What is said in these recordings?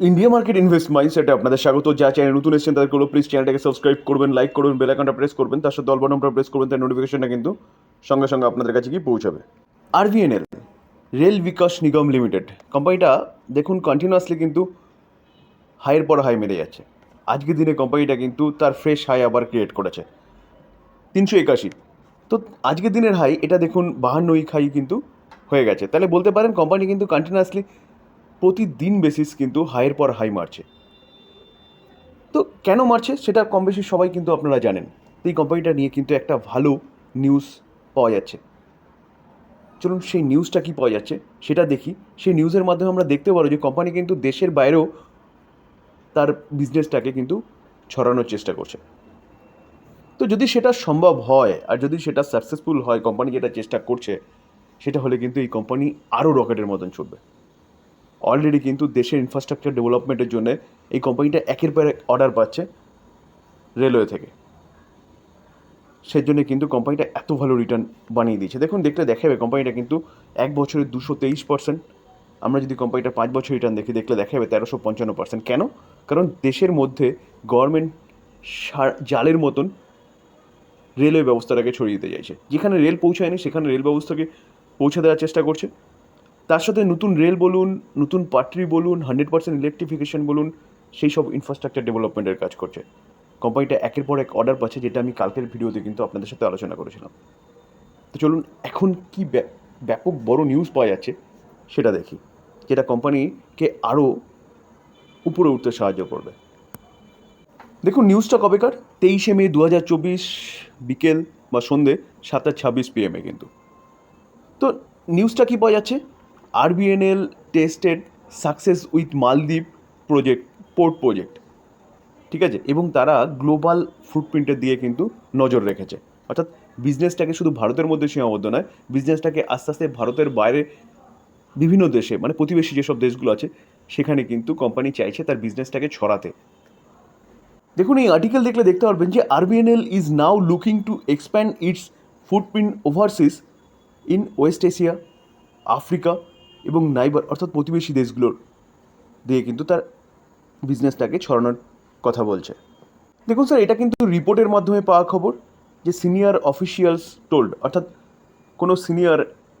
India market invest মাইন্ডসেটে আপনাদের স্বাগত। যা চ্যানেল নতুন এসেছেন তাদেরগুলো প্লিজ চ্যানেলটাকে সাবস্ক্রাইব করবেন, লাইক করবেন, বেল আইকনটা প্রেস করবেন, তার সাথে অল বাটনটা প্রেস করবেন, তার নোটিফিকেশনটা কিন্তু সঙ্গে সঙ্গে আপনাদের কাছে গিয়ে পৌঁছাবে। RVNL, rail Vikas Nigam limited কোম্পানিটা দেখুন কন্টিনিউয়াসলি কিন্তু হাইয়ের পর হাই মেরে যাচ্ছে। আজকের দিনে কোম্পানিটা কিন্তু তার ফ্রেশ হাই আবার ক্রিয়েট করেছে 381। তো আজকের দিনের হাই এটা দেখুন 52 হাই কিন্তু হয়ে গেছে। তাহলে বলতে পারেন কোম্পানি কিন্তু কন্টিনিউয়াসলি প্রতিদিন বেসিস কিন্তু হাইয়ের পর হাই মারছে। তো কেন মারছে সেটা কম বেশি সবাই কিন্তু আপনারা জানেন। এই কোম্পানিটা নিয়ে কিন্তু একটা ভালো নিউজ পাওয়া যাচ্ছে। চলুন সেই নিউজটা কী পাওয়া যাচ্ছে সেটা দেখি। সেই নিউজের মাধ্যমে আমরা দেখতে পারো যে কোম্পানি কিন্তু দেশের বাইরেও তার বিজনেসটাকে কিন্তু ছড়ানোর চেষ্টা করছে। তো যদি সেটা সম্ভব হয় আর যদি সেটা সাকসেসফুল হয়, কোম্পানি যেটা চেষ্টা করছে সেটা হলে কিন্তু এই কোম্পানি আরও রকেটের মতন চলবে। অলরেডি কিন্তু দেশের ইনফ্রাস্ট্রাকচার ডেভেলপমেন্টের জন্য এই কোম্পানিটা একের পর এক অর্ডার পাচ্ছে রেলওয়ে থেকে। সেই জন্য কিন্তু কোম্পানিটা এত ভালো রিটার্ন বানিয়ে দিয়েছে। দেখুন দেখলে দেখাবে কোম্পানিটা কিন্তু এক বছরে 223%। আমরা যদি কোম্পানিটা 5 বছর রিটার্ন দেখলে দেখাবে 1355%। কেন? কারণ দেশের মধ্যে গভর্নমেন্ট জালের মতন রেলওয়ে ব্যবস্থাটাকে ছড়িয়ে দিতে চাইছে। যেখানে রেল পৌঁছায়নি সেখানে রেল ব্যবস্থাকে পৌঁছে দেওয়ার চেষ্টা করছে। তার সাথে নতুন রেল বলুন, নতুন পাটরি বলুন, 100% ইলেকট্রিফিকেশন বলুন, সেই সব ইনফ্রাস্ট্রাকচার ডেভেলপমেন্টের কাজ করছে। কোম্পানিটা একের পর এক অর্ডার পাচ্ছে, যেটা আমি কালকের ভিডিওতে কিন্তু আপনাদের সাথে আলোচনা করেছিলাম। তো চলুন এখন কি ব্যাপক বড় নিউজ পাওয়া যাচ্ছে সেটা দেখি, যেটা কোম্পানিকে আরও উপরে উঠতে সাহায্য করবে। দেখুন নিউজটা কবেকার, 23শে মে 2024 বিকেল বা সন্ধে 7:26 PM কিন্তু। তো নিউজটা কি পাওয়া যাচ্ছে, আরবিএনএল টেস্টেড সাকসেস উইথ মালদ্বীপ পোর্ট প্রজেক্ট, ঠিক আছে, এবং তারা গ্লোবাল ফুটপ্রিন্টের দিয়ে কিন্তু নজর রেখেছে। অর্থাৎ বিজনেসটাকে শুধু ভারতের মধ্যে সীমাবদ্ধ নয়, বিজনেসটাকে আস্তে আস্তে ভারতের বাইরে বিভিন্ন দেশে, মানে প্রতিবেশী যেসব দেশগুলো আছে সেখানে কিন্তু কোম্পানি চাইছে তার বিজনেসটাকে ছড়াতে। দেখুন এই আর্টিকেল দেখলে দেখতে পারবেন যে RBNL is now looking to expand it's footprint overseas in West Asia, Africa এবং নাইবার অর্থাৎ প্রতিবেশী দেশগুলোর দিয়ে কিন্তু তার বিজনেসটাকে ছড়ানোর কথা বলছে। দেখুন স্যার, এটা কিন্তু রিপোর্টের মাধ্যমে পাওয়া খবর, যে সিনিয়র অফিসিয়ালস টোল্ড, অর্থাৎ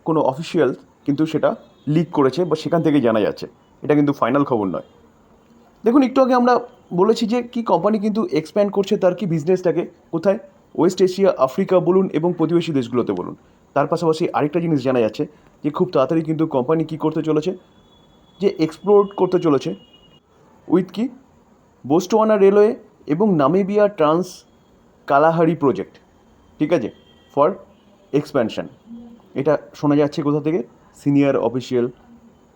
কোনো অফিসিয়াল কিন্তু সেটা লিক করেছে বা সেখান থেকে জানা যাচ্ছে। এটা কিন্তু ফাইনাল খবর নয়। দেখুন একটু আগে আমরা বলেছি যে কি কোম্পানি কিন্তু এক্সপ্যান্ড করছে তার কি বিজনেসটাকে, কোথায়, ওয়েস্ট এশিয়া, আফ্রিকা বলুন এবং প্রতিবেশী দেশগুলোতে বলুন। তার পাশাপাশি আরেকটা জিনিস জানা যাচ্ছে যে খুব তাড়াতাড়ি কিন্তু কোম্পানি কী করতে চলেছে, যে এক্সপ্লোর করতে চলেছে উইথ কি বোস্টোয়ানা রেলওয়ে এবং নামিবিয়া ট্রান্স কালাহারি প্রজেক্ট, ঠিক আছে, ফর এক্সপ্যানশন। এটা শোনা যাচ্ছে কোথা থেকে, সিনিয়র অফিসিয়াল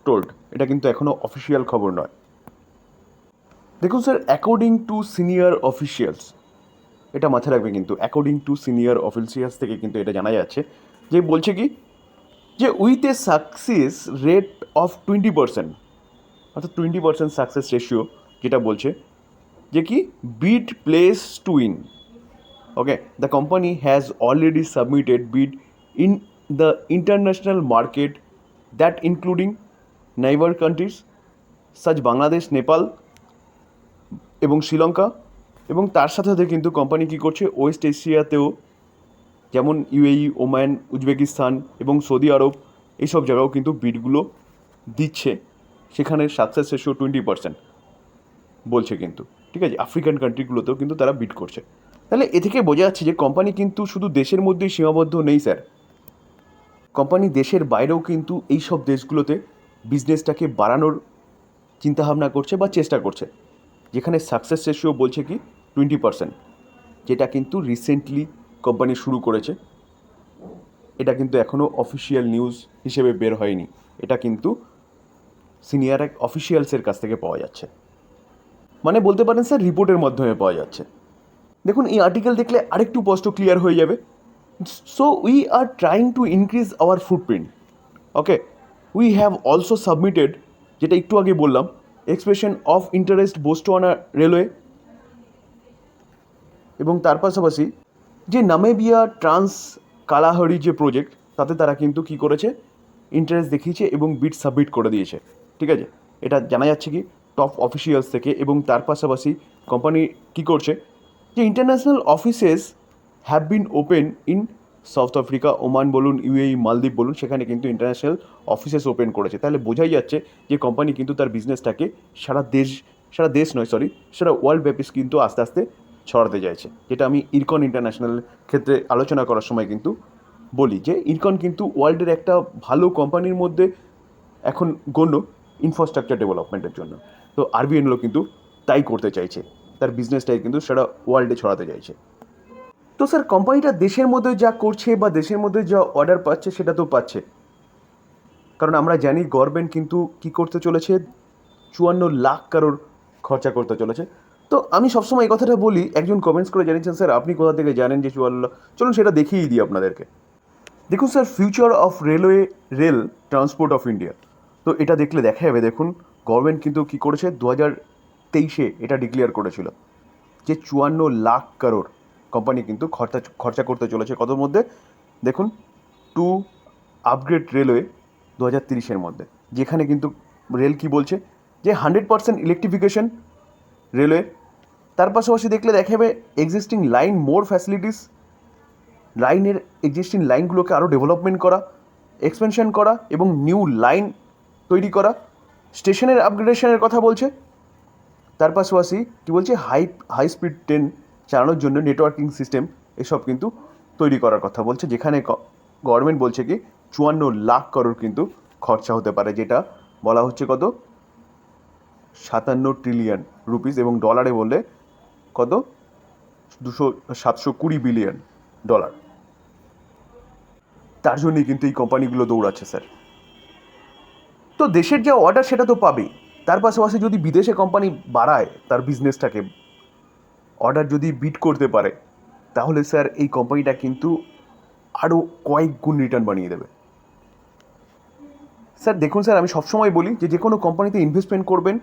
টোল্ড। এটা কিন্তু এখনও অফিসিয়াল খবর নয়। দেখুন sir, according to senior officials, এটা মাথায় রাখবে কিন্তু, অ্যাকর্ডিং টু সিনিয়র অফিসিয়ালস থেকে কিন্তু এটা জানা যাচ্ছে যে বলছে কি, যে with a success rate of 20%, অর্থাৎ 20% সাকসেস রেশিও, যেটা বলছে যে কি bid place to win. Okay, the company has already submitted bid in the international market that including neighbour countries such Bangladesh, Nepal এবং শ্রীলঙ্কা। এবং তার সাথে সাথে কিন্তু কোম্পানি কী করছে, ওয়েস্ট এশিয়াতেও যেমন ইউএই, ওমান, উজবেকিস্তান এবং সৌদি আরব, এইসব জায়গাও কিন্তু বিডগুলো দিচ্ছে। সেখানে সাকসেস রেশিও 20% বলছে কিন্তু, ঠিক আছে। আফ্রিকান কান্ট্রিগুলোতেও কিন্তু তারা বিড করছে। তাহলে এ থেকে বোঝা যাচ্ছে যে কোম্পানি কিন্তু শুধু দেশের মধ্যেই সীমাবদ্ধ নেই স্যার, কোম্পানি দেশের বাইরেও কিন্তু এই সব দেশগুলোতে বিজনেসটাকে বাড়ানোর চিন্তাভাবনা করছে বা চেষ্টা করছে, যেখানে সাকসেস রেশিও বলছে কি 20%, যেটা কিন্তু রিসেন্টলি কোম্পানি শুরু করেছে। এটা কিন্তু এখনও অফিসিয়াল নিউজ হিসেবে বের হয়নি, এটা কিন্তু সিনিয়র এক অফিসিয়ালসের কাছ থেকে পাওয়া যাচ্ছে, মানে বলতে পারেন স্যার রিপোর্টের মাধ্যমে পাওয়া যাচ্ছে। দেখুন এই আর্টিকেল দেখলে আরেকটু স্পষ্ট ক্লিয়ার হয়ে যাবে। So we are trying to increase our footprint. Okay, we have also submitted, যেটা একটু আগে বললাম, এক্সপ্রেশন অফ ইন্টারেস্ট বোস্টোয়ানা রেলওয়ে, এবং তার পাশাপাশি যে নামিবিয়া ট্রান্স কালাহারি যে প্রজেক্ট, তাতে তারা কিন্তু কী করেছে, ইন্টারেস্ট দেখিয়েছে এবং বিড সাবমিট করে দিয়েছে, ঠিক আছে। এটা জানা যাচ্ছে কি টপ অফিসিয়ালস থেকে, এবং তার পাশাপাশি কোম্পানি কী করছে যে international offices have been open in south Africa, Oman বলুন, ইউএই, মালদ্বীপ বলুন, সেখানে কিন্তু ইন্টারন্যাশনাল অফিসেস ওপেন করেছে। তাহলে বোঝাই যাচ্ছে যে কোম্পানি কিন্তু তার বিজনেসটাকে সারা দেশ নয়, সারা ওয়ার্ল্ড ব্যাপী কিন্তু আস্তে আস্তে ছড়াতে চাইছে। যেটা আমি ইরকন ইন্টারন্যাশনাল ক্ষেত্রে আলোচনা করার সময় কিন্তু বলি যে ইরকন কিন্তু ওয়ার্ল্ডের একটা ভালো কোম্পানির মধ্যে এখন গণ্য ইনফ্রাস্ট্রাকচার ডেভেলপমেন্টের জন্য। তো আরবিএনএলও কিন্তু তাই করতে চাইছে, তার বিজনেসটাই কিন্তু সারা ওয়ার্ল্ডে ছড়াতে চাইছে। তো স্যার কোম্পানিটা দেশের মধ্যে যা করছে বা দেশের মধ্যে যা অর্ডার পাচ্ছে সেটা তো পাচ্ছে, কারণ আমরা জানি গভর্নমেন্ট কিন্তু কী করতে চলেছে, 54 লাখ কারোর খরচা করতে চলেছে। তো আমি সবসময় এই কথাটা বলি, একজন কমেন্টস করে জানিয়েছেন স্যার আপনি কোথা থেকে জানেন যে 54 লাখ, চলুন সেটা দেখিয়েই দিই আপনাদেরকে। দেখুন sir, future of rail transport of India, তো এটা দেখলে দেখা যাবে। দেখুন গভর্নমেন্ট কিন্তু কী করেছে, 2023-এ এটা ডিক্লেয়ার করেছিল যে 54 লাখ কারোর কোম্পানি কিন্তু খরচা করতে চলেছে কতর মধ্যে, দেখুন, টু আপগ্রেড রেলওয়ে 2030-এর মধ্যে, যেখানে কিন্তু রেল কি বলছে যে 100% ইলেকট্রিফিকেশন রেলওয়ে। তার পাশাপাশি দেখলে দেখা যাবে এক্সিস্টিং লাইন মোর ফ্যাসিলিটিস, লাইনের এক্সিস্টিং লাইনগুলোকে আরও ডেভেলপমেন্ট করা, এক্সপেনশন করা এবং নিউ লাইন তৈরি করা, স্টেশনের আপগ্রেডেশনের কথা বলছে। তার পাশাপাশি কী বলছে, হাই স্পিড ট্রেন চালানোর জন্য নেটওয়ার্কিং সিস্টেম এসব কিন্তু তৈরি করার কথা বলছে, যেখানে গভর্নমেন্ট বলছে কি 54 লাখ করোড় কিন্তু খরচা হতে পারে, যেটা বলা হচ্ছে কত, 57 ট্রিলিয়ন রুপিস, এবং ডলারে বললে কত, 720 বিলিয়ন ডলার। তার জন্যই কিন্তু এই কোম্পানিগুলো দৌড়াচ্ছে স্যার। তো দেশের যা অর্ডার সেটা তো পাবেই, তার পাশাপাশি যদি বিদেশে কোম্পানি বাড়ায় তার বিজনেসটাকে, অর্ডার যদি বিট করতে পারে, তাহলে স্যার এই কোম্পানিটা কিন্তু আরও কয়েক গুণ রিটার্ন বানিয়ে দেবে। স্যার দেখুন স্যার, আমি সবসময় বলি যে কোনো কোম্পানিতে ইনভেস্টমেন্ট করবেন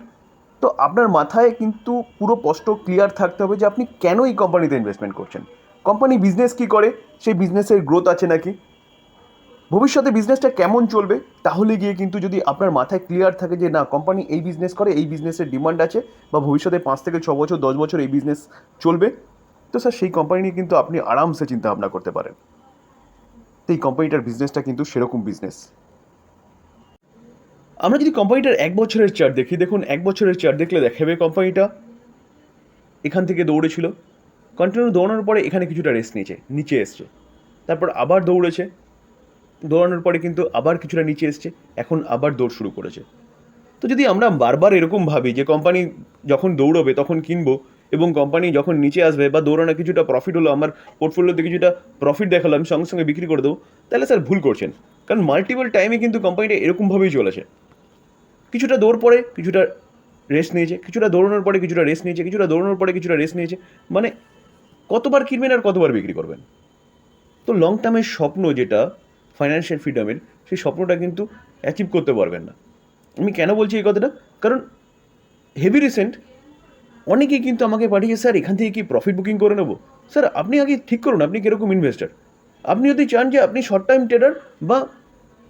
তো আপনার মাথায় কিন্তু পুরো স্পষ্ট ক্লিয়ার থাকতে হবে যে আপনি কেন এই কোম্পানিতে ইনভেস্টমেন্ট করছেন, কোম্পানি বিজনেস কী করে, সেই বিজনেসের গ্রোথ আছে নাকি, ভবিষ্যতে বিজনেসটা কেমন চলবে। তাহলে গিয়ে কিন্তু যদি আপনার মাথায় ক্লিয়ার থাকে যে না কোম্পানি এই বিজনেস করে, এই বিজনেসের ডিমান্ড আছে, বা ভবিষ্যতে 5 থেকে 6 বছর 10 বছর এই বিজনেস চলবে, তো স্যার সেই কোম্পানি নিয়ে কিন্তু আপনি আরামসে চিন্তা ভাবনা করতে পারেন। তো এই কোম্পানিটার বিজনেসটা কিন্তু সেরকম বিজনেস। আমরা যদি কোম্পানিটার 1 বছরের চার্ট দেখি, দেখুন 1 বছরের চার্ট দেখলে দেখাবে কোম্পানিটা এখান থেকে দৌড়েছিল, কন্টিনিউ দৌড়ানোর পরে এখানে কিছুটা রেস্ট নিয়েছে, নিচে এসছে, তারপর আবার দৌড়েছে, দৌড়ানোর পরে কিন্তু আবার কিছুটা নিচে এসছে, এখন আবার দৌড় শুরু করেছে। তো যদি আমরা বারবার এরকম ভাবি যে কোম্পানি যখন দৌড়বে তখন কিনবো, এবং কোম্পানি যখন নিচে আসবে বা দৌড়ানো কিছুটা প্রফিট হলো, আমার পোর্টফোলিওতে কিছুটা প্রফিট দেখালো, আমি সঙ্গে সঙ্গে বিক্রি করে দেবো, তাহলে স্যার ভুল করছেন। কারণ মাল্টিপল টাইমে কিন্তু কোম্পানিটা এরকমভাবেই চলেছে, কিছুটা দৌড় পরে কিছুটা রেস্ট নিয়েছে, কিছুটা দৌড়ানোর পরে কিছুটা রেস্ট নিয়েছে, কিছুটা দৌড়ানোর পরে কিছুটা রেস্ট নিয়েছে, মানে কতবার কিনবেন আর কতবার বিক্রি করবেন। তো লং টার্মের স্বপ্ন যেটা ফাইন্যান্সিয়াল ফ্রিডমের, সেই স্বপ্নটা কিন্তু অ্যাচিভ করতে পারবেন না। আমি কেন বলছি এই কথাটা, কারণ হেভি রিসেন্ট অনেকেই কিন্তু আমাকে পাঠিয়েছে স্যার এখান থেকে কি প্রফিট বুকিং করে নেবো। স্যার আপনি আগে ঠিক করুন আপনি কীরকম ইনভেস্টার। আপনি যদি চান যে আপনি শর্ট টাইম ট্রেডার বা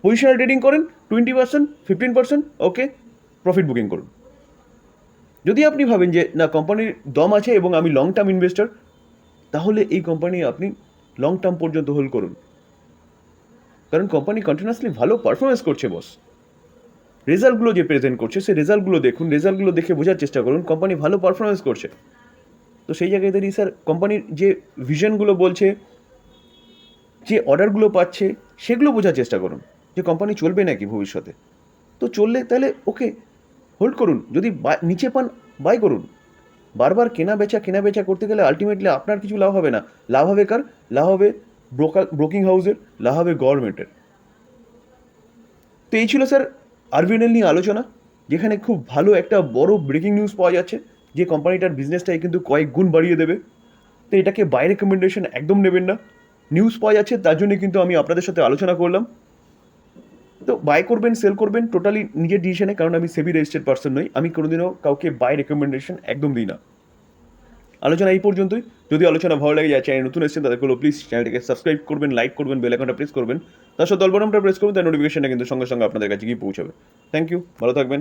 পজিশনাল ট্রেডিং করেন, 20%, 15%, ওকে, প্রফিট বুকিং করুন। যদি আপনি ভাবেন যে না কোম্পানির দম আছে এবং আমি লং টার্ম ইনভেস্টার, তাহলে এই কোম্পানি আপনি লং টার্ম পর্যন্ত হোল্ড করুন, কারণ কোম্পানি কন্টিনিউয়াসলি ভালো পারফরমেন্স করছে বস। রেজাল্টগুলো যে প্রেজেন্ট করছে সেই রেজাল্টগুলো দেখুন, রেজাল্টগুলো দেখে বোঝার চেষ্টা করুন কোম্পানি ভালো পারফরমেন্স করছে। তো সেই জায়গায় দাঁড়িয়ে স্যার কোম্পানির যে ভিশনগুলো বলছে, যে অর্ডারগুলো পাচ্ছে, সেগুলো বোঝার চেষ্টা করুন যে কোম্পানি চলবে নাকি ভবিষ্যতে। তো চললে তাহলে ওকে হোল্ড করুন, যদি নিচে পান বাই করুন। বারবার কেনা বেচা করতে গেলে আলটিমেটলি আপনার কিছু লাভ হবে না, লাভ হবে কার, লাভ হবে ব্রোকিং হাউসের, লাভ হবে গভর্নমেন্টের। তো এই ছিল স্যার আরবিএনএল নিয়ে আলোচনা, যেখানে খুব ভালো একটা বড় ব্রেকিং নিউজ পাওয়া যাচ্ছে যে কোম্পানিটার বিজনেসটাই কিন্তু কয়েক গুণ বাড়িয়ে দেবে। তো এটাকে বাই রেকমেন্ডেশন একদম নেবেন না, নিউজ পাওয়া যাচ্ছে তার জন্য কিন্তু আমি আপনাদের সাথে আলোচনা করলাম। তো বাই করবেন সেল করবেন টোটালি নিজের ডিসিশনে, কারণ আমি সেবি রেজিস্টার্ড পার্সন নই, আমি কোনোদিনও কাউকে বাই রেকমেন্ডেশন একদম দিই না। আলোচনা এই পর্যন্তই। যদি আলোচনা ভালো লাগে যায় চ্যানেল নতুন এসেছেন তাদেরগুলো প্লিজ চ্যানেলটিকে সাবস্ক্রাইব করবেন, লাইক করবেন, বেল আইকনটা প্রেস করবেন, তার সাথে অল বাটনটা প্রেস করবেন, তার নোটিফিকেশনটা কিন্তু সঙ্গে সঙ্গে আপনাদের কাছে গিয়ে পৌঁছাবে। থ্যাংক ইউ, ভালো থাকবেন।